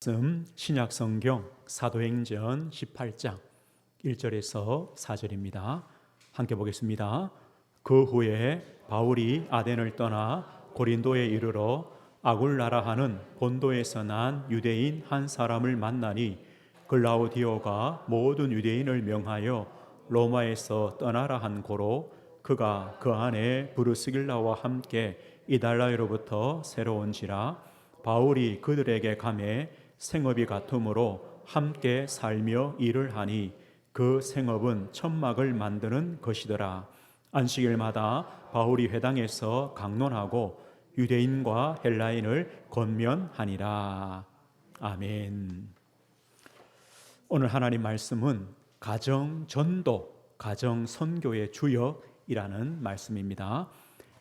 말씀 신약 성경 사도행전 18장 1절에서 4절입니다. 함께 보겠습니다. 그 후에 바울이 아덴을 떠나 고린도에 이르러 아굴라라 하는 본도에서 난 유대인 한 사람을 만나니 글라우디오가 모든 유대인을 명하여 로마에서 떠나라 한 고로 그가 그 안에 브루스길라와 함께 이달라에로부터 새로운지라 바울이 그들에게 가매 생업이 같으므로 함께 살며 일을 하니 그 생업은 천막을 만드는 것이더라. 안식일마다 바울이 회당에서 강론하고 유대인과 헬라인을 권면하니라. 아멘. 오늘 하나님 말씀은 가정 전도, 가정 선교의 주역이라는 말씀입니다.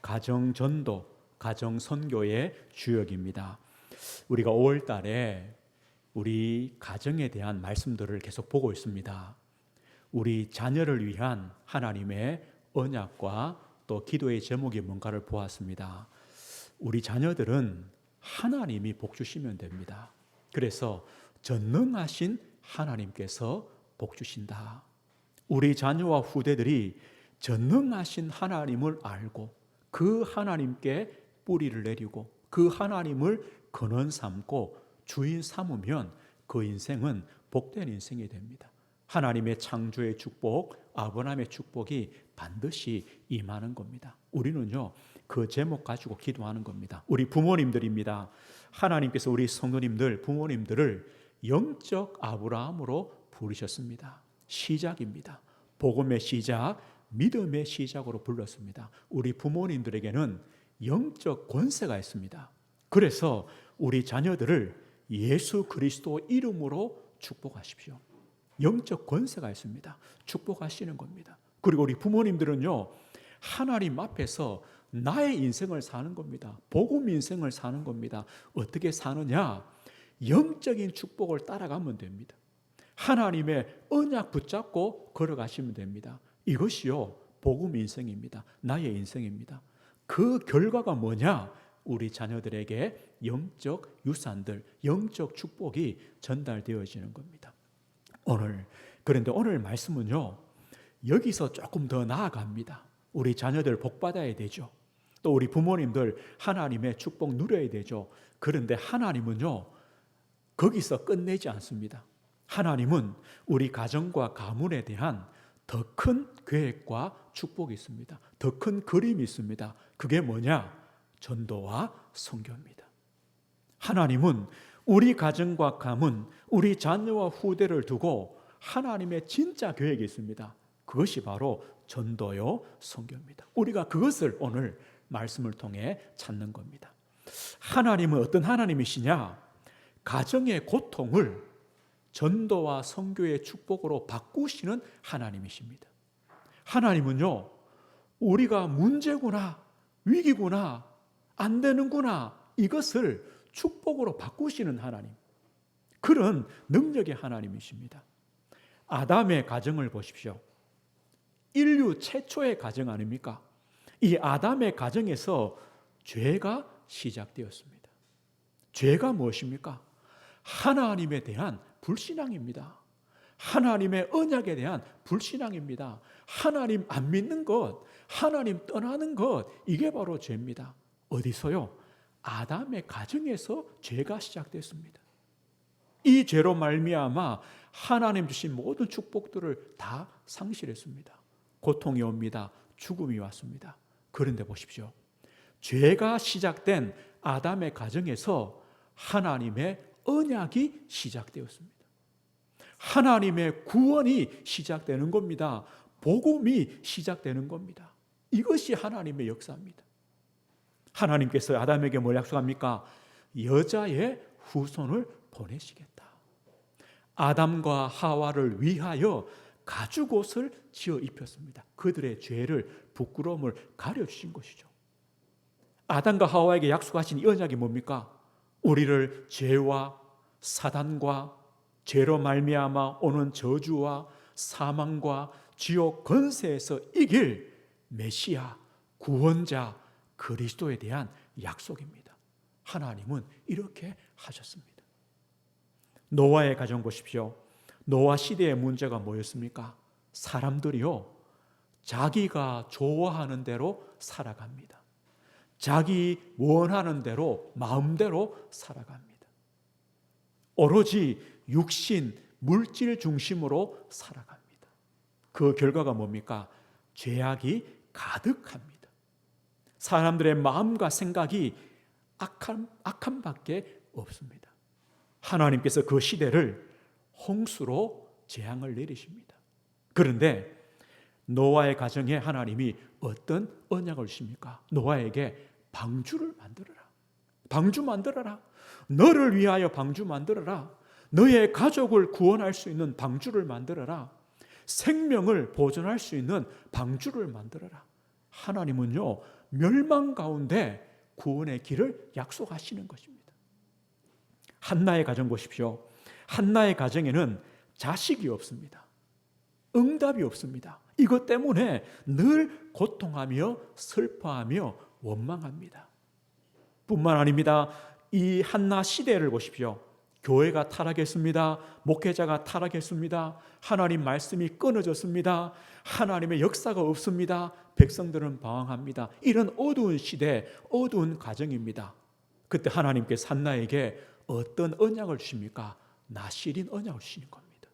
가정 전도, 가정 선교의 주역입니다. 우리가 5월 달에 우리 가정에 대한 말씀들을 계속 보고 있습니다. 우리 자녀를 위한 하나님의 언약과 또 기도의 제목이 뭔가를 보았습니다. 우리 자녀들은 하나님이 복 주시면 됩니다. 그래서 전능하신 하나님께서 복 주신다. 우리 자녀와 후대들이 전능하신 하나님을 알고 그 하나님께 뿌리를 내리고 그 하나님을 근원 삼고 주인 삼으면 그 인생은 복된 인생이 됩니다. 하나님의 창조의 축복, 아브라함의 축복이 반드시 임하는 겁니다. 우리는요, 그 제목 가지고 기도하는 겁니다. 우리 부모님들입니다. 하나님께서 우리 성도님들, 부모님들을 영적 아브라함으로 부르셨습니다. 시작입니다. 복음의 시작, 믿음의 시작으로 불렀습니다. 우리 부모님들에게는 영적 권세가 있습니다. 그래서 우리 자녀들을 예수 그리스도 이름으로 축복하십시오. 영적 권세가 있습니다. 축복하시는 겁니다. 그리고 우리 부모님들은요, 하나님 앞에서 나의 인생을 사는 겁니다. 복음 인생을 사는 겁니다. 어떻게 사느냐? 영적인 축복을 따라가면 됩니다. 하나님의 언약 붙잡고 걸어가시면 됩니다. 이것이요, 복음 인생입니다. 나의 인생입니다. 그 결과가 뭐냐? 우리 자녀들에게 영적 유산들, 영적 축복이 전달되어지는 겁니다. 그런데 오늘 말씀은요, 여기서 조금 더 나아갑니다. 우리 자녀들 복 받아야 되죠. 또 우리 부모님들 하나님의 축복 누려야 되죠. 그런데 하나님은요, 거기서 끝내지 않습니다. 하나님은 우리 가정과 가문에 대한 더 큰 계획과 축복이 있습니다. 더 큰 그림이 있습니다. 그게 뭐냐? 전도와 선교입니다. 하나님은 우리 가정과 가문, 우리 자녀와 후대를 두고 하나님의 진짜 계획이 있습니다. 그것이 바로 전도요, 선교입니다. 우리가 그것을 오늘 말씀을 통해 찾는 겁니다. 하나님은 어떤 하나님이시냐? 가정의 고통을 전도와 선교의 축복으로 바꾸시는 하나님이십니다. 하나님은요, 우리가 문제구나, 위기구나, 안 되는구나, 이것을 축복으로 바꾸시는 하나님, 그런 능력의 하나님이십니다. 아담의 가정을 보십시오. 인류 최초의 가정 아닙니까? 이 아담의 가정에서 죄가 시작되었습니다. 죄가 무엇입니까? 하나님에 대한 불신앙입니다. 하나님의 언약에 대한 불신앙입니다. 하나님 안 믿는 것, 하나님 떠나는 것, 이게 바로 죄입니다. 어디서요? 아담의 가정에서 죄가 시작됐습니다. 이 죄로 말미암아 하나님 주신 모든 축복들을 다 상실했습니다. 고통이 옵니다. 죽음이 왔습니다. 그런데 보십시오. 죄가 시작된 아담의 가정에서 하나님의 언약이 시작되었습니다. 하나님의 구원이 시작되는 겁니다. 복음이 시작되는 겁니다. 이것이 하나님의 역사입니다. 하나님께서 아담에게 뭘 약속합니까? 여자의 후손을 보내시겠다. 아담과 하와를 위하여 가죽옷을 지어 입혔습니다. 그들의 죄를, 부끄러움을 가려주신 것이죠. 아담과 하와에게 약속하신 이 언약이 뭡니까? 우리를 죄와 사단과 죄로 말미암아 오는 저주와 사망과 지옥 권세에서 이길 메시아, 구원자 그리스도에 대한 약속입니다. 하나님은 이렇게 하셨습니다. 노아의 가정 보십시오. 노아 시대의 문제가 뭐였습니까? 사람들이요, 자기가 좋아하는 대로 살아갑니다. 자기 원하는 대로 마음대로 살아갑니다. 오로지 육신, 물질 중심으로 살아갑니다. 그 결과가 뭡니까? 죄악이 가득합니다. 사람들의 마음과 생각이 악함밖에 없습니다. 하나님께서 그 시대를 홍수로 재앙을 내리십니다. 그런데 노아의 가정에 하나님이 어떤 언약을 주십니까? 노아에게 방주를 만들어라. 방주 만들어라. 너를 위하여 방주 만들어라. 너의 가족을 구원할 수 있는 방주를 만들어라. 생명을 보존할 수 있는 방주를 만들어라. 하나님은요, 멸망 가운데 구원의 길을 약속하시는 것입니다. 한나의 가정 보십시오. 한나의 가정에는 자식이 없습니다. 응답이 없습니다. 이것 때문에 늘 고통하며 슬퍼하며 원망합니다. 뿐만 아닙니다. 이 한나 시대를 보십시오. 교회가 타락했습니다. 목회자가 타락했습니다. 하나님 말씀이 끊어졌습니다. 하나님의 역사가 없습니다. 백성들은 방황합니다. 이런 어두운 시대, 어두운 가정입니다. 그때 하나님께서 한나에게 어떤 언약을 주십니까? 나실인 언약을 주시는 겁니다.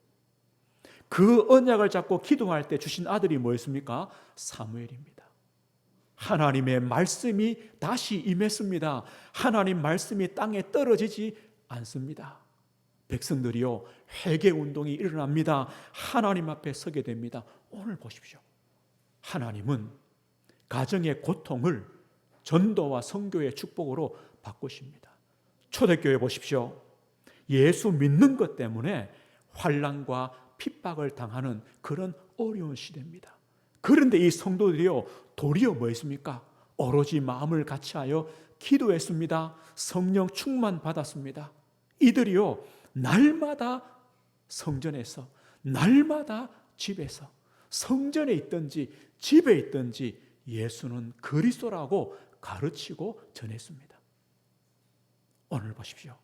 그 언약을 잡고 기도할 때 주신 아들이 뭐였습니까? 사무엘입니다. 하나님의 말씀이 다시 임했습니다. 하나님 말씀이 땅에 떨어지지 않습니다. 백성들이요, 회개 운동이 일어납니다. 하나님 앞에 서게 됩니다. 오늘 보십시오. 하나님은 가정의 고통을 전도와 선교의 축복으로 바꾸십니다. 초대교회 보십시오. 예수 믿는 것 때문에 환난과 핍박을 당하는 그런 어려운 시대입니다. 그런데 이 성도들이요, 도리어 뭐였습니까? 오로지 마음을 같이하여 기도했습니다. 성령 충만 받았습니다. 이들이요, 날마다 성전에서, 날마다 집에서, 성전에 있든지 집에 있든지 예수는 그리스도라고 가르치고 전했습니다. 오늘 보십시오.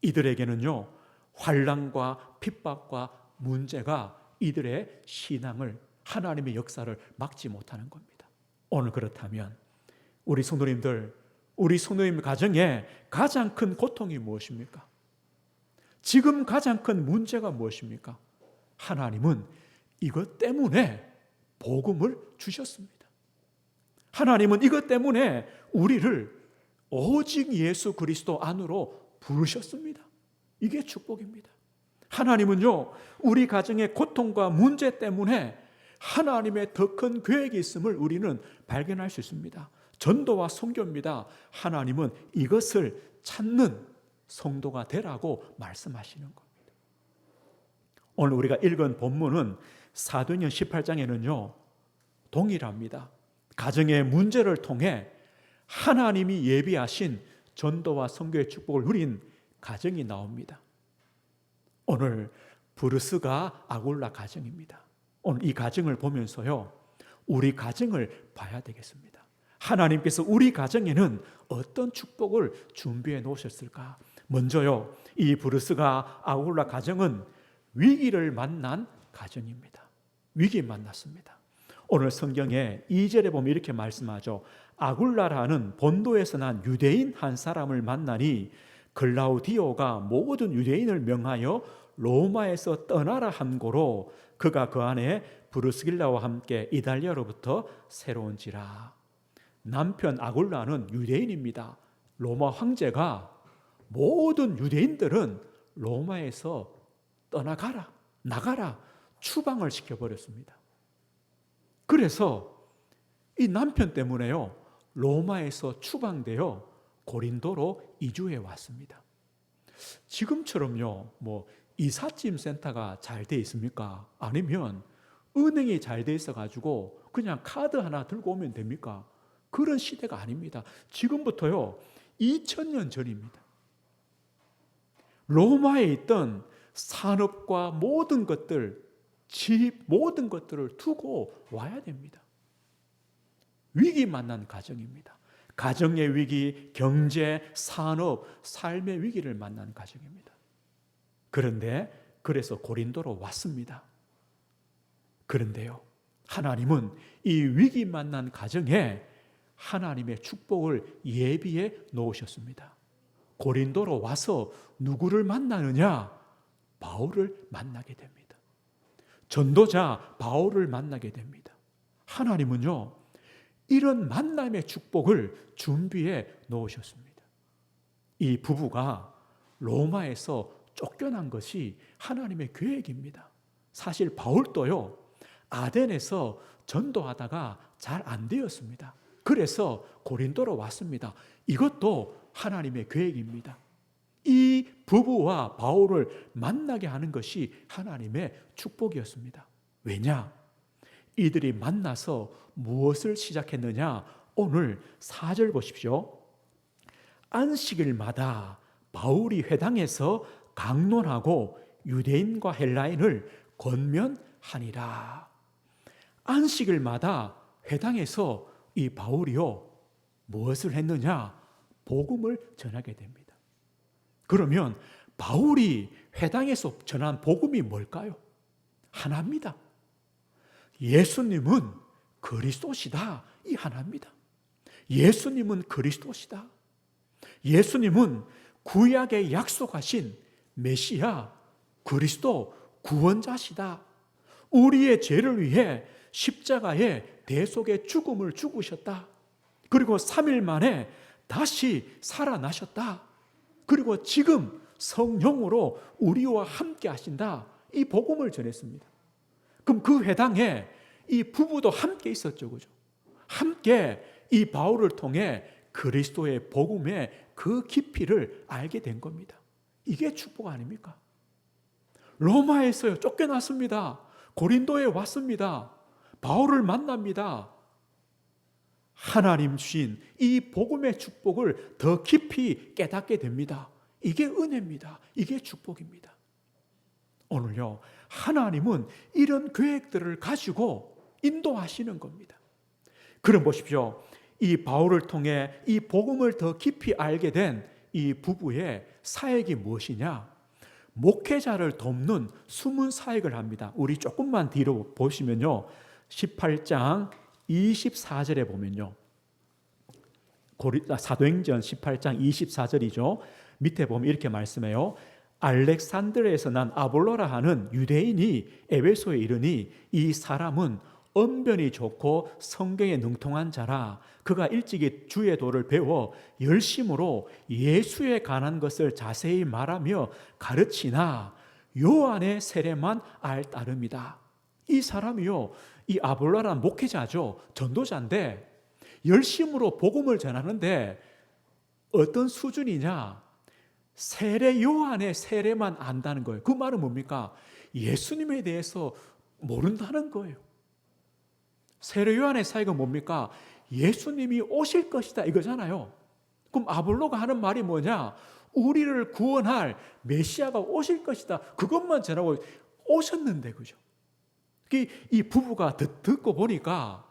이들에게는요, 환난과 핍박과 문제가 이들의 신앙을, 하나님의 역사를 막지 못하는 겁니다. 오늘 그렇다면 우리 성도님들, 우리 성도님 가정에 가장 큰 고통이 무엇입니까? 지금 가장 큰 문제가 무엇입니까? 하나님은 이것 때문에 복음을 주셨습니다. 하나님은 이것 때문에 우리를 오직 예수 그리스도 안으로 부르셨습니다. 이게 축복입니다. 하나님은요, 우리 가정의 고통과 문제 때문에 하나님의 더 큰 계획이 있음을 우리는 발견할 수 있습니다. 전도와 선교입니다. 하나님은 이것을 찾는 성도가 되라고 말씀하시는 겁니다. 오늘 우리가 읽은 본문은 사도행전 18장에는요, 동일합니다. 가정의 문제를 통해 하나님이 예비하신 전도와 선교의 축복을 누린 가정이 나옵니다. 오늘 브루스가 아굴라 가정입니다. 오늘 이 가정을 보면서요, 우리 가정을 봐야 되겠습니다. 하나님께서 우리 가정에는 어떤 축복을 준비해 놓으셨을까? 먼저요, 이 브루스가 아굴라 가정은 위기를 만난 가정입니다. 위기 만났습니다. 오늘 성경에 2절에 보면 이렇게 말씀하죠. 아굴라라는 본도에서 난 유대인 한 사람을 만나니 글라우디오가 모든 유대인을 명하여 로마에서 떠나라 한 고로 그가 그 안에 브루스길라와 함께 이달리아로부터 새로운지라. 남편 아굴라는 유대인입니다. 로마 황제가 모든 유대인들은 로마에서 떠나가라, 나가라 추방을 시켜버렸습니다. 그래서 이 남편 때문에요, 로마에서 추방되어 고린도로 이주해 왔습니다. 지금처럼요, 이삿짐 센터가 잘 돼 있습니까? 아니면 은행이 잘 돼 있어가지고 그냥 카드 하나 들고 오면 됩니까? 그런 시대가 아닙니다. 지금부터요, 2000년 전입니다. 로마에 있던 산업과 모든 것들, 집, 모든 것들을 두고 와야 됩니다. 위기 만난 가정입니다. 가정의 위기, 경제, 산업, 삶의 위기를 만난 가정입니다. 그런데 그래서 고린도로 왔습니다. 그런데요, 하나님은 이 위기 만난 가정에 하나님의 축복을 예비해 놓으셨습니다. 고린도로 와서 누구를 만나느냐? 바울을 만나게 됩니다. 전도자 바울을 만나게 됩니다. 하나님은요, 이런 만남의 축복을 준비해 놓으셨습니다. 이 부부가 로마에서 쫓겨난 것이 하나님의 계획입니다. 사실 바울도요, 아덴에서 전도하다가 잘 안 되었습니다. 그래서 고린도로 왔습니다. 이것도 하나님의 계획입니다. 이 부부와 바울을 만나게 하는 것이 하나님의 축복이었습니다. 왜냐? 이들이 만나서 무엇을 시작했느냐? 오늘 4절 보십시오. 안식일마다 바울이 회당에서 강론하고 유대인과 헬라인을 권면하니라. 안식일마다 회당에서 이 바울이요, 무엇을 했느냐? 복음을 전하게 됩니다. 그러면 바울이 회당에서 전한 복음이 뭘까요? 하나입니다. 예수님은 그리스도시다. 이 하나입니다. 예수님은 그리스도시다. 예수님은 구약에 약속하신 메시아, 그리스도, 구원자시다. 우리의 죄를 위해 십자가에 대속의 죽음을 죽으셨다. 그리고 3일 만에 다시 살아나셨다. 그리고 지금 성령으로 우리와 함께 하신다. 이 복음을 전했습니다. 그럼 그 회당에 이 부부도 함께 있었죠. 그죠? 함께 이 바울을 통해 그리스도의 복음의 그 깊이를 알게 된 겁니다. 이게 축복 아닙니까? 로마에서요, 쫓겨났습니다. 고린도에 왔습니다. 바울을 만납니다. 하나님 주신 이 복음의 축복을 더 깊이 깨닫게 됩니다. 이게 은혜입니다. 이게 축복입니다. 오늘요, 하나님은 이런 계획들을 가지고 인도하시는 겁니다. 그럼 보십시오. 이 바울을 통해 이 복음을 더 깊이 알게 된 이 부부의 사역이 무엇이냐? 목회자를 돕는 숨은 사역을 합니다. 우리 조금만 뒤로 보시면요, 18장 24절에 보면요, 사도행전 18장 24절이죠. 밑에 보면 이렇게 말씀해요. 알렉산드르에서 난 아볼로라 하는 유대인이 에베소에 이르니 이 사람은 언변이 좋고 성경에 능통한 자라. 그가 일찍이 주의 도를 배워 열심으로 예수에 관한 것을 자세히 말하며 가르치나 요한의 세례만 알 따름이다. 이 사람이요, 이 아볼로라는 목회자죠. 전도자인데 열심으로 복음을 전하는데 어떤 수준이냐? 세례 요한의 세례만 안다는 거예요. 그 말은 뭡니까? 예수님에 대해서 모른다는 거예요. 세례 요한의 사역은 뭡니까? 예수님이 오실 것이다 이거잖아요. 그럼 아볼로가 하는 말이 뭐냐? 우리를 구원할 메시아가 오실 것이다. 그것만 전하고 오셨는데, 그죠? 이 부부가 듣고 보니까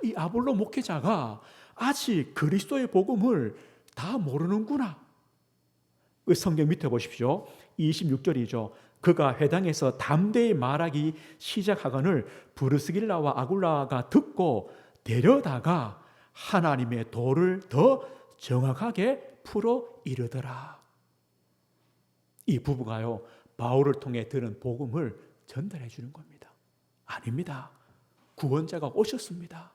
이 아볼로 목회자가 아직 그리스도의 복음을 다 모르는구나. 성경 밑에 보십시오. 26절이죠. 그가 회당에서 담대히 말하기 시작하거늘 브르스길라와 아굴라가 듣고 데려다가 하나님의 도를 더 정확하게 풀어 이르더라. 이 부부가요, 바울을 통해 들은 복음을 전달해 주는 겁니다. 아닙니다. 구원자가 오셨습니다.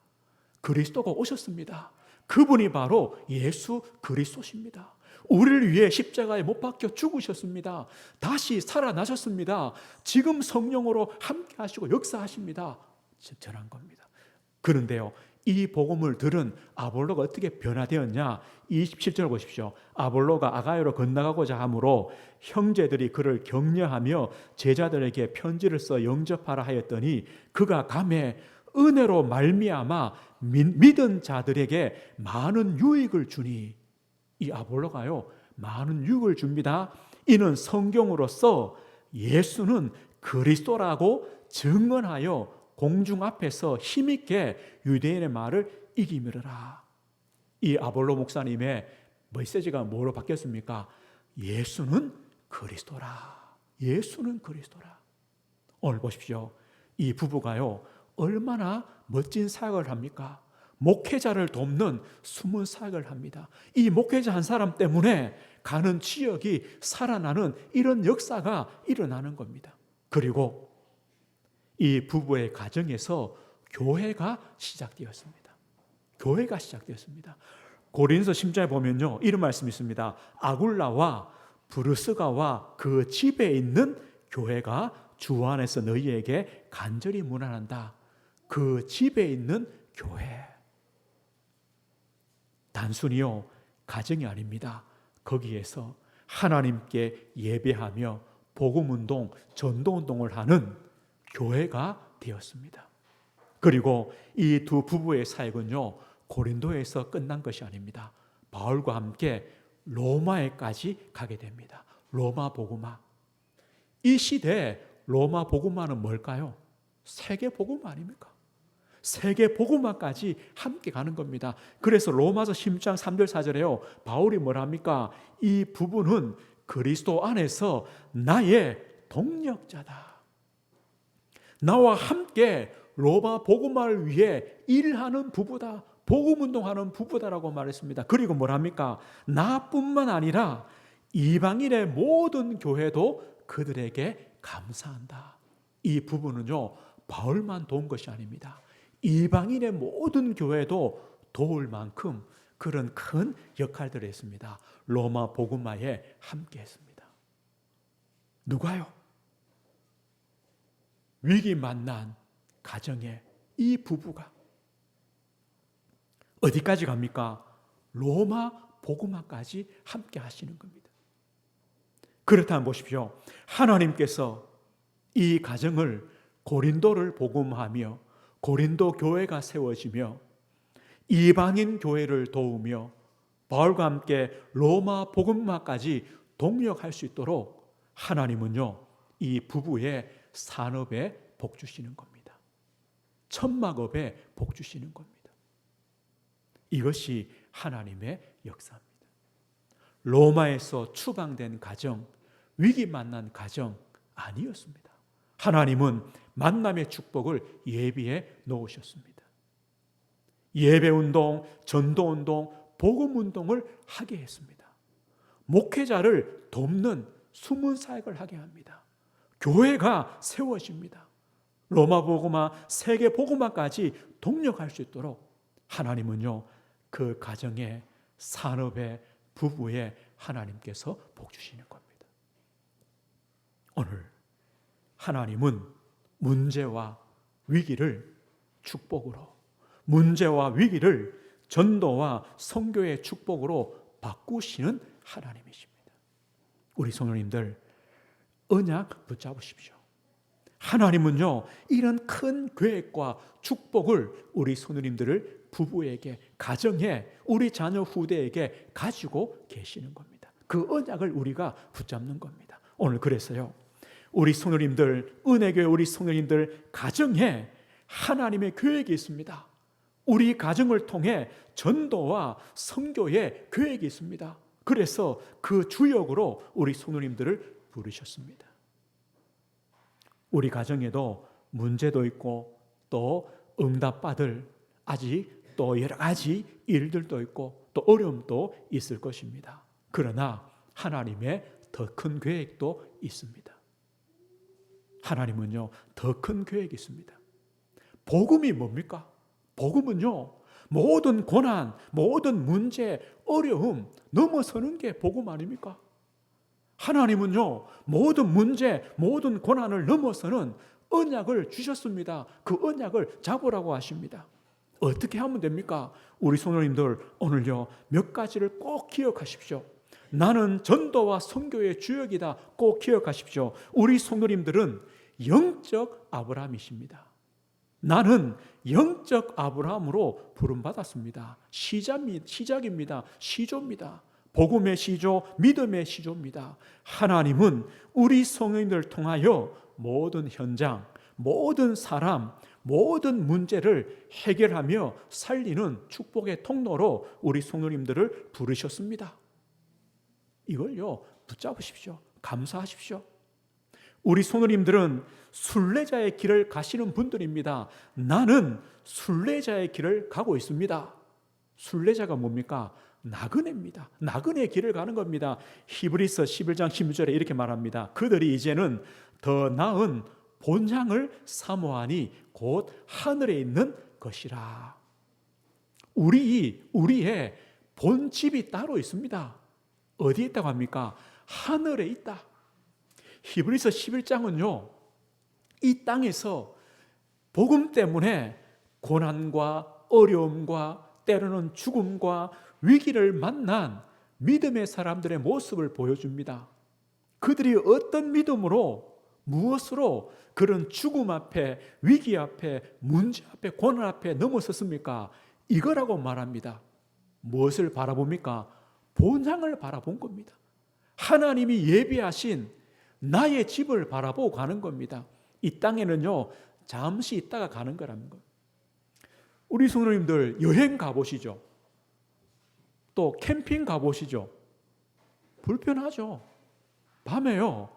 그리스도가 오셨습니다. 그분이 바로 예수 그리스도십니다. 우리를 위해 십자가에 못 박혀 죽으셨습니다. 다시 살아나셨습니다. 지금 성령으로 함께 하시고 역사하십니다. 전한 겁니다. 그런데요, 이 복음을 들은 아볼로가 어떻게 변화되었냐? 27절 보십시오. 아볼로가 아가야로 건너가고자 하므로 형제들이 그를 격려하며 제자들에게 편지를 써 영접하라 하였더니 그가 감에 은혜로 말미암아 믿은 자들에게 많은 유익을 주니, 이 아볼로가요, 많은 유익을 줍니다. 이는 성경으로서 예수는 그리스도라고 증언하여 공중 앞에서 힘있게 유대인의 말을 이기미르라. 이 아볼로 목사님의 메시지가 뭐로 바뀌었습니까? 예수는 그리스도라. 예수는 그리스도라. 오늘 보십시오. 이 부부가요, 얼마나 멋진 사역을 합니까? 목회자를 돕는 숨은 사역을 합니다. 이 목회자 한 사람 때문에 가는 지역이 살아나는 이런 역사가 일어나는 겁니다. 그리고 이 부부의 가정에서 교회가 시작되었습니다. 교회가 시작되었습니다. 고린도서 10장에 보면요, 이런 말씀이 있습니다. 아굴라와 브르스가와 그 집에 있는 교회가 주 안에서 너희에게 간절히 문안한다. 그 집에 있는 교회. 단순히요, 가정이 아닙니다. 거기에서 하나님께 예배하며 복음운동, 전도운동을 하는 교회가 되었습니다. 그리고 이 두 부부의 사역은요, 고린도에서 끝난 것이 아닙니다. 바울과 함께 로마에까지 가게 됩니다. 로마 복음화. 이 시대에 로마 복음화는 뭘까요? 세계 복음화 아닙니까? 세계 복음화까지 함께 가는 겁니다. 그래서 로마서 16장 3절 4절에요. 바울이 뭐라 합니까? 이 부부는 그리스도 안에서 나의 동력자다. 나와 함께 로마 복음화를 위해 일하는 부부다. 복음 운동하는 부부다라고 말했습니다. 그리고 뭐랍니까? 나뿐만 아니라 이방인의 모든 교회도 그들에게 감사한다. 이 부부는요, 바울만 도운 것이 아닙니다. 이방인의 모든 교회도 도울 만큼 그런 큰 역할들을 했습니다. 로마 복음화에 함께 했습니다. 누가요? 위기 만난 가정에 이 부부가 어디까지 갑니까? 로마 복음화까지 함께 하시는 겁니다. 그렇다면 보십시오. 하나님께서 이 가정을 고린도를 복음하며 고린도 교회가 세워지며 이방인 교회를 도우며 바울과 함께 로마 복음화까지 동력할 수 있도록 하나님은요, 이 부부의 산업에 복 주시는 겁니다. 천막업에 복 주시는 겁니다. 이것이 하나님의 역사입니다. 로마에서 추방된 가정, 위기 만난 가정 아니었습니다. 하나님은 만남의 축복을 예비해 놓으셨습니다. 예배운동, 전도운동, 복음운동을 하게 했습니다. 목회자를 돕는 숨은 사역을 하게 합니다. 교회가 세워집니다. 로마 복음화, 세계 복음화까지 동력할 수 있도록 하나님은요, 그 가정의 산업의 부부에 하나님께서 복 주시는 겁니다. 오늘 하나님은 문제와 위기를 축복으로, 문제와 위기를 전도와 선교의 축복으로 바꾸시는 하나님이십니다. 우리 성도님들 언약 붙잡으십시오. 하나님은요, 이런 큰 계획과 축복을 우리 성도님들을 부부에게, 가정에, 우리 자녀 후대에게 가지고 계시는 겁니다. 그 언약을 우리가 붙잡는 겁니다. 오늘 그래서요, 우리 성도님들, 은혜교회 우리 성도님들 가정에 하나님의 계획이 있습니다. 우리 가정을 통해 전도와 선교의 계획이 있습니다. 그래서 그 주역으로 우리 성도님들을 부르셨습니다. 우리 가정에도 문제도 있고 또 응답받을 아직 또 여러 가지 일들도 있고 또 어려움도 있을 것입니다. 그러나 하나님의 더 큰 계획도 있습니다. 하나님은요, 더 큰 계획이 있습니다. 복음이 뭡니까? 복음은요, 모든 고난, 모든 문제, 어려움 넘어서는 게 복음 아닙니까? 하나님은요, 모든 문제, 모든 고난을 넘어서는 언약을 주셨습니다. 그 언약을 잡으라고 하십니다. 어떻게 하면 됩니까? 우리 성도님들 오늘요, 몇 가지를 꼭 기억하십시오. 나는 전도와 선교의 주역이다. 꼭 기억하십시오. 우리 성도님들은 영적 아브라함이십니다. 나는 영적 아브라함으로 부름받았습니다. 시작입니다. 시조입니다. 복음의 시조, 믿음의 시조입니다. 하나님은 우리 성도님들을 통하여 모든 현장, 모든 사람, 모든 문제를 해결하며 살리는 축복의 통로로 우리 성도님들을 부르셨습니다. 이걸요, 붙잡으십시오. 감사하십시오. 우리 성도님들은 순례자의 길을 가시는 분들입니다. 나는 순례자의 길을 가고 있습니다. 순례자가 뭡니까? 나그네입니다. 나그네의 길을 가는 겁니다. 히브리서 11장 16절에 이렇게 말합니다. 그들이 이제는 더 나은 본향을 사모하니 곧 하늘에 있는 것이라. 우리의 본집이 따로 있습니다. 어디에 있다고 합니까? 하늘에 있다. 히브리서 11장은요, 이 땅에서 복음 때문에 고난과 어려움과 때로는 죽음과 위기를 만난 믿음의 사람들의 모습을 보여줍니다. 그들이 어떤 믿음으로, 무엇으로 그런 죽음 앞에, 위기 앞에, 문제 앞에, 고난 앞에 넘어섰습니까? 이거라고 말합니다. 무엇을 바라봅니까? 본향을 바라본 겁니다. 하나님이 예비하신 나의 집을 바라보고 가는 겁니다. 이 땅에는요, 잠시 있다가 가는 거라는 거예요. 우리 성도님들 여행 가보시죠. 또 캠핑 가보시죠. 불편하죠. 밤에요,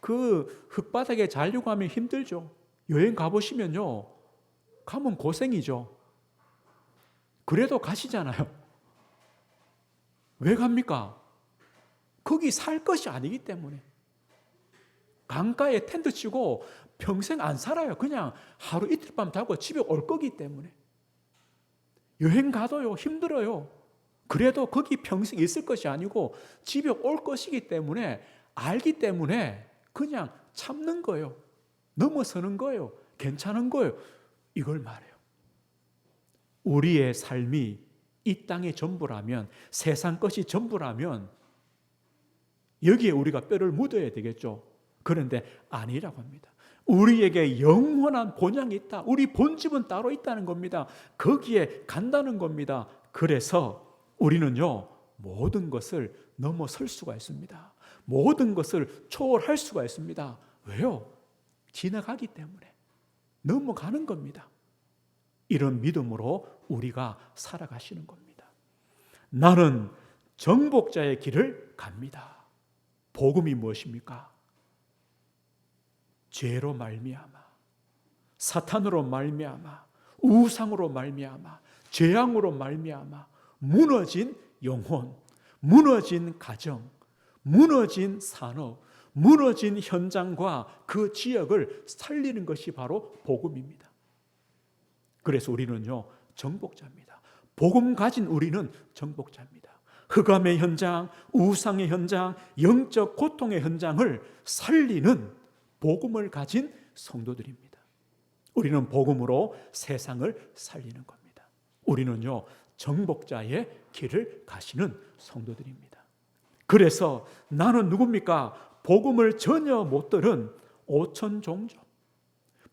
그 흙바닥에 자려고 하면 힘들죠. 여행 가보시면요, 가면 고생이죠. 그래도 가시잖아요. 왜 갑니까? 거기 살 것이 아니기 때문에. 강가에 텐트 치고 평생 안 살아요. 그냥 하루 이틀 밤 자고 집에 올 거기 때문에. 여행 가도요, 힘들어요. 그래도 거기 평생 있을 것이 아니고 집에 올 것이기 때문에, 알기 때문에 그냥 참는 거예요. 넘어서는 거예요. 괜찮은 거예요. 이걸 말해요. 우리의 삶이 이 땅의 전부라면, 세상 것이 전부라면 여기에 우리가 뼈를 묻어야 되겠죠. 그런데 아니라고 합니다. 우리에게 영원한 본향이 있다. 우리 본집은 따로 있다는 겁니다. 거기에 간다는 겁니다. 그래서 우리는요, 모든 것을 넘어설 수가 있습니다. 모든 것을 초월할 수가 있습니다. 왜요? 지나가기 때문에. 넘어가는 겁니다. 이런 믿음으로 우리가 살아가시는 겁니다. 나는 정복자의 길을 갑니다. 복음이 무엇입니까? 죄로 말미암아, 사탄으로 말미암아, 우상으로 말미암아, 죄악으로 말미암아 무너진 영혼, 무너진 가정, 무너진 산업, 무너진 현장과 그 지역을 살리는 것이 바로 복음입니다. 그래서 우리는요, 정복자입니다. 복음 가진 우리는 정복자입니다. 흑암의 현장, 우상의 현장, 영적 고통의 현장을 살리는 복음을 가진 성도들입니다. 우리는 복음으로 세상을 살리는 겁니다. 우리는요, 정복자의 길을 가시는 성도들입니다. 그래서 나는 누굽니까? 복음을 전혀 못 들은 오천 종족,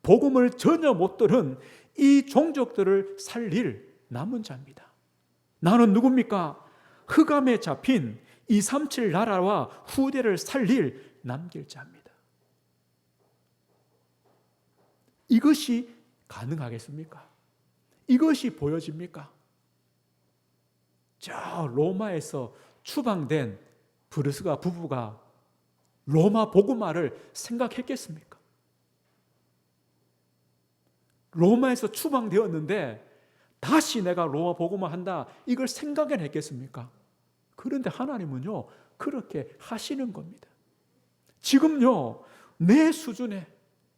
복음을 전혀 못 들은 이 종족들을 살릴 남은 자입니다. 나는 누굽니까? 흑암에 잡힌 237 나라와 후대를 살릴 남길 자입니다. 이것이 가능하겠습니까? 이것이 보여집니까? 저 로마에서 추방된 브루스가 부부가 로마 복음화를 생각했겠습니까? 로마에서 추방되었는데 다시 내가 로마 복음화 한다, 이걸 생각해냈겠습니까? 그런데 하나님은요, 그렇게 하시는 겁니다. 지금요, 내 수준에,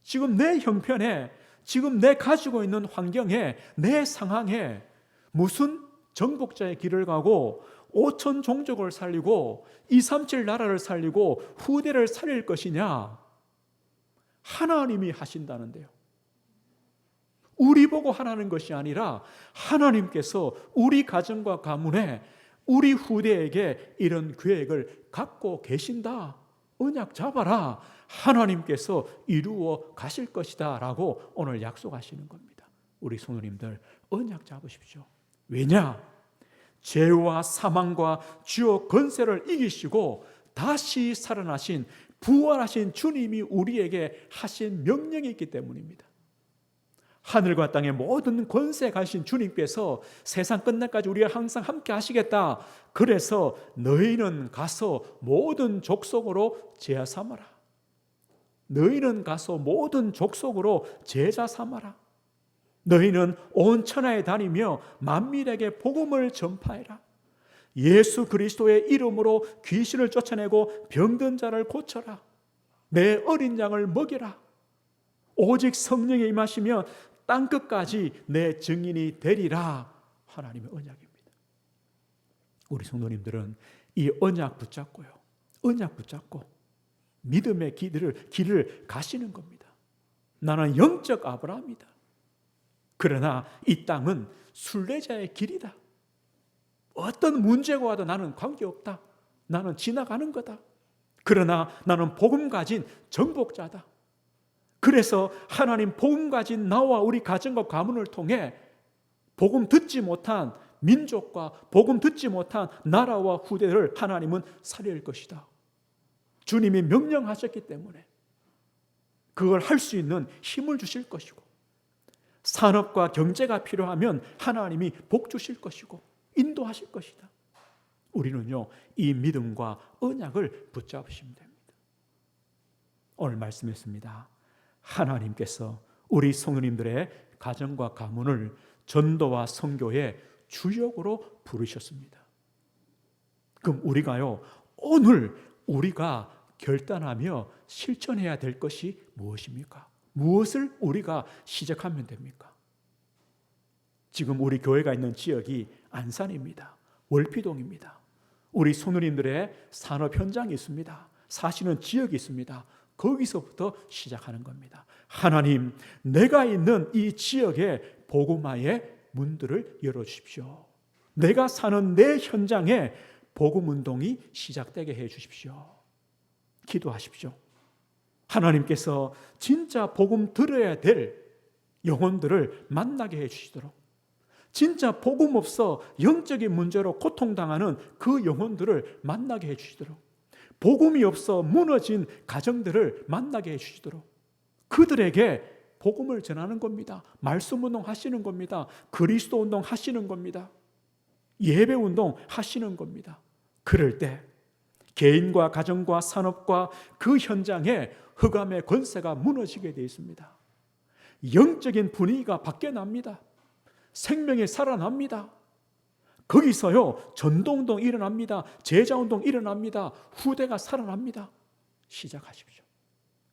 지금 내 형편에, 지금 내 가지고 있는 환경에, 내 상황에 무슨 정복자의 길을 가고 5천 종족을 살리고 237 나라를 살리고 후대를 살릴 것이냐? 하나님이 하신다는데요. 우리 보고 하라는 것이 아니라 하나님께서 우리 가정과 가문에, 우리 후대에게 이런 계획을 갖고 계신다. 언약 잡아라. 하나님께서 이루어 가실 것이다 라고 오늘 약속하시는 겁니다. 우리 성도님들 언약 잡으십시오. 왜냐? 죄와 사망과 주요 권세를 이기시고 다시 살아나신, 부활하신 주님이 우리에게 하신 명령이 있기 때문입니다. 하늘과 땅의 모든 권세 가신 주님께서 세상 끝날까지 우리와 항상 함께 하시겠다. 그래서 너희는 가서 모든 족속으로 제자 삼아라. 너희는 가서 모든 족속으로 제자 삼아라. 너희는 온 천하에 다니며 만민에게 복음을 전파해라. 예수 그리스도의 이름으로 귀신을 쫓아내고 병든 자를 고쳐라. 내 어린 양을 먹여라. 오직 성령에 임하시면 땅끝까지 내 증인이 되리라. 하나님의 언약입니다. 우리 성도님들은 이 언약 붙잡고요, 언약 붙잡고 믿음의 길을 가시는 겁니다. 나는 영적 아브라함이다. 그러나 이 땅은 순례자의 길이다. 어떤 문제가 와도 나는 관계없다. 나는 지나가는 거다. 그러나 나는 복음 가진 정복자다. 그래서 하나님 복음 가진 나와 우리 가정과 가문을 통해 복음 듣지 못한 민족과 복음 듣지 못한 나라와 후대를 하나님은 살릴 것이다. 주님이 명령하셨기 때문에 그걸 할 수 있는 힘을 주실 것이고, 산업과 경제가 필요하면 하나님이 복 주실 것이고 인도하실 것이다. 우리는요, 이 믿음과 언약을 붙잡으시면 됩니다. 오늘 말씀했습니다. 하나님께서 우리 성도님들의 가정과 가문을 전도와 선교의 주역으로 부르셨습니다. 그럼 우리가요, 오늘 우리가 결단하며 실천해야 될 것이 무엇입니까? 무엇을 우리가 시작하면 됩니까? 지금 우리 교회가 있는 지역이 안산입니다. 월피동입니다. 우리 성도님들의 산업 현장이 있습니다. 사시는 지역이 있습니다. 거기서부터 시작하는 겁니다. 하나님, 내가 있는 이 지역의 복음화의 문들을 열어주십시오. 내가 사는 내 현장에 복음운동이 시작되게 해주십시오. 기도하십시오. 하나님께서 진짜 복음 들어야 될 영혼들을 만나게 해주시도록, 진짜 복음 없어 영적인 문제로 고통당하는 그 영혼들을 만나게 해주시도록, 복음이 없어 무너진 가정들을 만나게 해주시도록, 그들에게 복음을 전하는 겁니다. 말씀 운동 하시는 겁니다. 그리스도 운동 하시는 겁니다. 예배 운동 하시는 겁니다. 그럴 때 개인과 가정과 산업과 그 현장에 흑암의 권세가 무너지게 되어 있습니다. 영적인 분위기가 바뀌어납니다. 생명이 살아납니다. 거기서요, 전도운동 일어납니다. 제자운동 일어납니다. 후대가 살아납니다. 시작하십시오.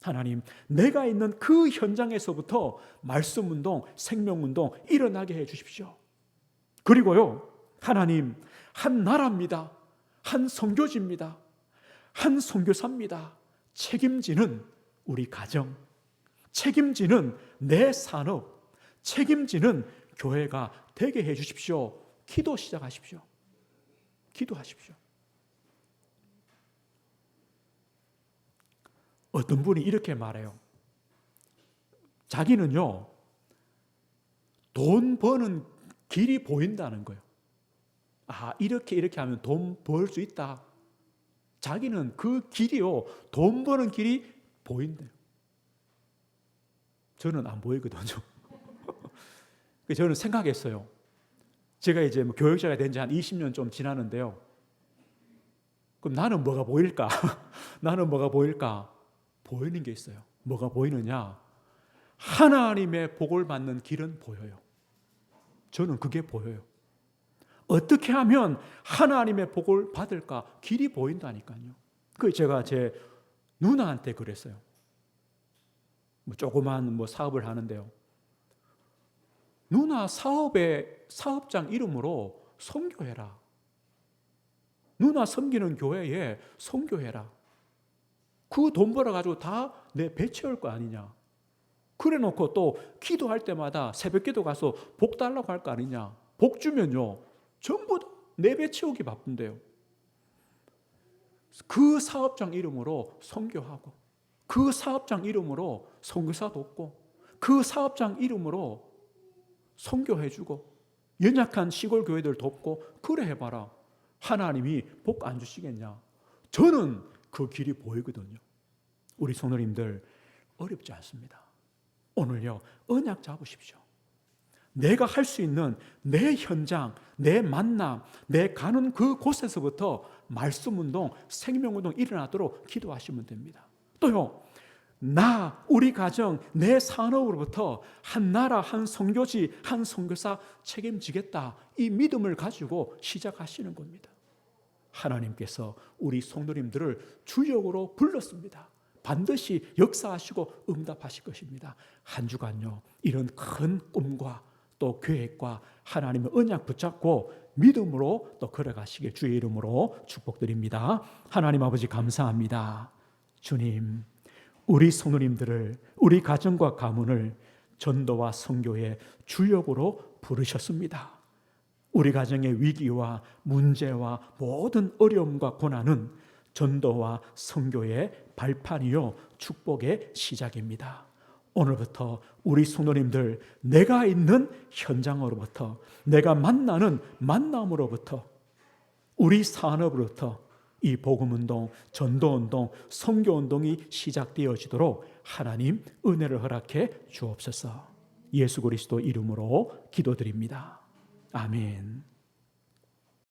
하나님, 내가 있는 그 현장에서부터 말씀운동, 생명운동 일어나게 해주십시오. 그리고요, 하나님, 한 나라입니다. 한 선교지입니다. 한 선교사입니다. 책임지는 우리 가정, 책임지는 내 산업, 책임지는 교회가 되게 해주십시오. 기도 시작하십시오. 기도하십시오. 어떤 분이 이렇게 말해요. 자기는요, 돈 버는 길이 보인다는 거예요. 아, 이렇게 하면 돈 벌 수 있다. 자기는 그 길이요, 돈 버는 길이 보인대요. 저는 안 보이거든요. 저는 생각했어요. 제가 이제 교육자가 된 지 한 20년 좀 지나는데요. 그럼 나는 뭐가 보일까? 나는 뭐가 보일까? 보이는 게 있어요. 뭐가 보이느냐? 하나님의 복을 받는 길은 보여요. 저는 그게 보여요. 어떻게 하면 하나님의 복을 받을까? 길이 보인다니까요. 그 제가 제 누나한테 그랬어요. 조그만 사업을 하는데요. 누나 사업장 이름으로 선교해라. 누나 섬기는 교회에 선교해라. 그 돈 벌어가지고 다 내 배 채울 거 아니냐. 그래 놓고 또 기도할 때마다 새벽기도 가서 복 달라고 할 거 아니냐. 복 주면요, 전부 내 배 채우기 바쁜데요. 그 사업장 이름으로 선교하고, 그 사업장 이름으로 선교사 돕고, 그 사업장 이름으로 선교해주고, 연약한 시골 교회들 돕고, 그래 해봐라. 하나님이 복 안 주시겠냐. 저는 그 길이 보이거든요. 우리 성도님들 어렵지 않습니다. 오늘요, 언약 잡으십시오. 내가 할 수 있는 내 현장, 내 만남, 내 가는 그 곳에서부터 말씀 운동, 생명 운동 일어나도록 기도하시면 됩니다. 또요, 우리 가정, 내 산업으로부터 한 나라, 한 선교지, 한 선교사 책임지겠다. 이 믿음을 가지고 시작하시는 겁니다. 하나님께서 우리 성도님들을 주역으로 불렀습니다. 반드시 역사하시고 응답하실 것입니다. 한 주간요, 이런 큰 꿈과 또 계획과 하나님의 언약 붙잡고 믿음으로 또 걸어가시길 주의 이름으로 축복드립니다. 하나님 아버지 감사합니다. 주님, 우리 성도님들을, 우리 가정과 가문을 전도와 선교의 주역으로 부르셨습니다. 우리 가정의 위기와 문제와 모든 어려움과 고난은 전도와 선교의 발판이요 축복의 시작입니다. 오늘부터 우리 성도님들, 내가 있는 현장으로부터, 내가 만나는 만남으로부터, 우리 산업으로부터 이 복음운동, 전도운동, 선교운동이 시작되어지도록 하나님 은혜를 허락해 주옵소서. 예수 그리스도 이름으로 기도드립니다. 아멘.